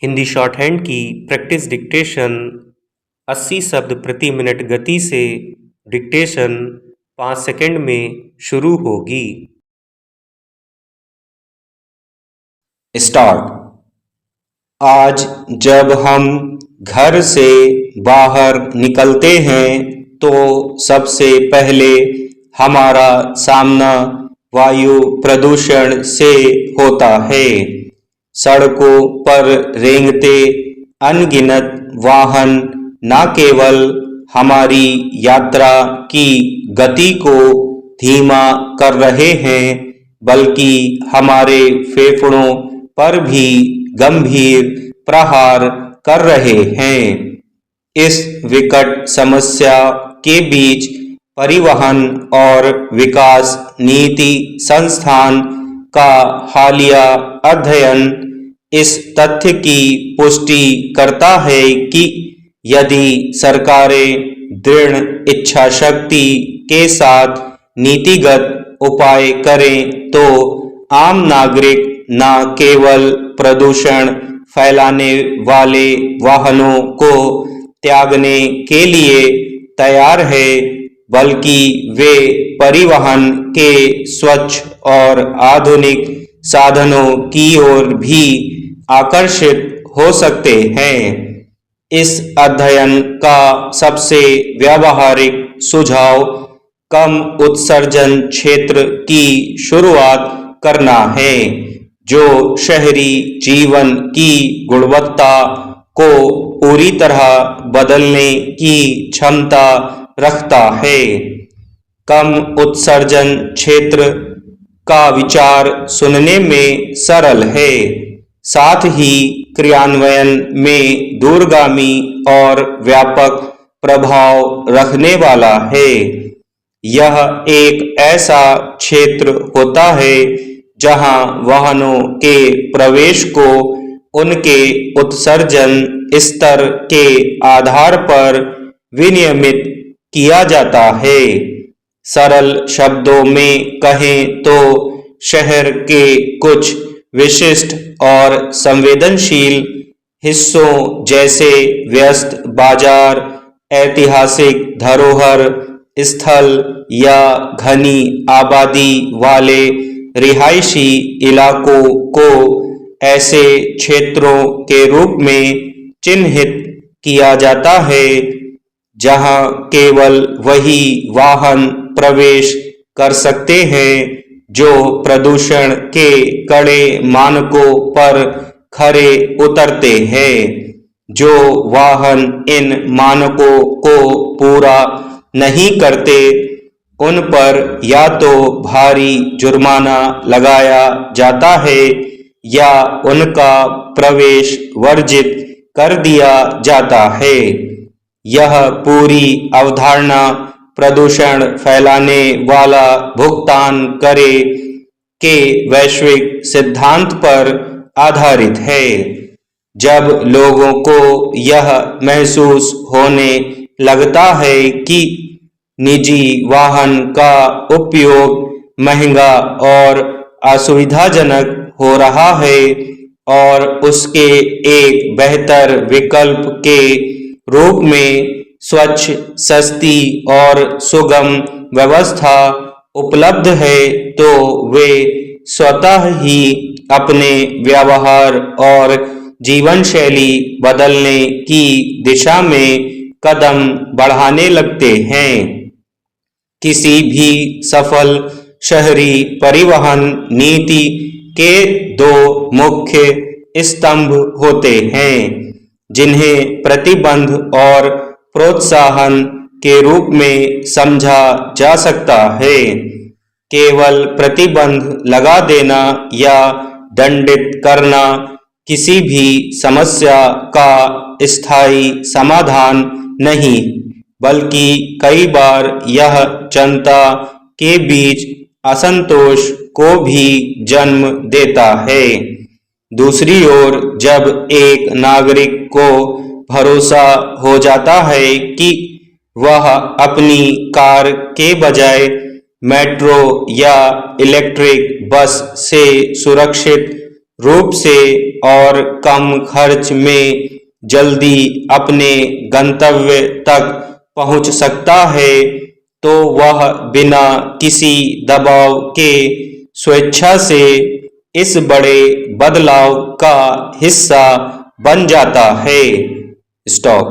Hindi short hand की practice dictation 80 शब्द प्रति मिनट गति से डिक्टेशन 5 सेकंड में शुरू होगी। स्टार्ट। आज जब हम घर से बाहर निकलते हैं तो सबसे पहले हमारा सामना वायु प्रदूषण से होता है। सड़कों पर रेंगते अनगिनत वाहन न केवल हमारी यात्रा की गति को धीमा कर रहे हैं बल्कि हमारे फेफड़ों पर भी गंभीर प्रहार कर रहे हैं। इस विकट समस्या के बीच परिवहन और विकास नीति संस्थान का हालिया अध्ययन इस तथ्य की पुष्टि करता है कि यदि सरकारें दृढ़ इच्छा शक्ति के साथ नीतिगत उपाय करें तो आम नागरिक न केवल प्रदूषण फैलाने वाले वाहनों को त्यागने के लिए तैयार है बल्कि वे परिवहन के स्वच्छ और आधुनिक साधनों की ओर भी आकर्षित हो सकते हैं। इस अध्ययन का सबसे व्यावहारिक सुझाव कम उत्सर्जन क्षेत्र की शुरुआत करना है जो शहरी जीवन की गुणवत्ता को पूरी तरह बदलने की क्षमता रखता है। कम उत्सर्जन क्षेत्र का विचार सुनने में सरल है, साथ ही क्रियान्वयन में दूरगामी और व्यापक प्रभाव रखने वाला है। यह एक ऐसा क्षेत्र होता है जहां वाहनों के प्रवेश को उनके उत्सर्जन स्तर के आधार पर विनियमित किया जाता है। सरल शब्दों में कहें तो शहर के कुछ विशिष्ट और संवेदनशील हिस्सों जैसे व्यस्त बाजार, ऐतिहासिक धरोहर स्थल या घनी आबादी वाले रिहायशी इलाकों को ऐसे क्षेत्रों के रूप में चिन्हित किया जाता है जहां केवल वही वाहन प्रवेश कर सकते हैं जो प्रदूषण के कड़े मानकों पर खरे उतरते हैं। जो वाहन इन मानकों को पूरा नहीं करते उन पर या तो भारी जुर्माना लगाया जाता है या उनका प्रवेश वर्जित कर दिया जाता है। यह पूरी अवधारणा प्रदूषण फैलाने वाला भुगतान करे के वैश्विक सिद्धांत पर आधारित है। जब लोगों को यह महसूस होने लगता है कि निजी वाहन का उपयोग महंगा और असुविधाजनक हो रहा है और उसके एक बेहतर विकल्प के रूप में स्वच्छ, सस्ती और सुगम व्यवस्था उपलब्ध है तो वे स्वतः ही अपने व्यवहार और जीवन शैली बदलने की दिशा में कदम बढ़ाने लगते हैं। किसी भी सफल शहरी परिवहन नीति के दो मुख्य स्तंभ होते हैं जिन्हें प्रतिबंध और प्रोत्साहन के रूप में समझा जा सकता है। केवल प्रतिबंध लगा देना या दंडित करना किसी भी समस्या का स्थायी समाधान नहीं, बल्कि कई बार यह जनता के बीच असंतोष को भी जन्म देता है। दूसरी ओर जब एक नागरिक को भरोसा हो जाता है कि वह अपनी कार के बजाय मेट्रो या इलेक्ट्रिक बस से सुरक्षित रूप से और कम खर्च में जल्दी अपने गंतव्य तक पहुंच सकता है तो वह बिना किसी दबाव के स्वेच्छा से इस बड़े बदलाव का हिस्सा बन जाता है। स्टॉप।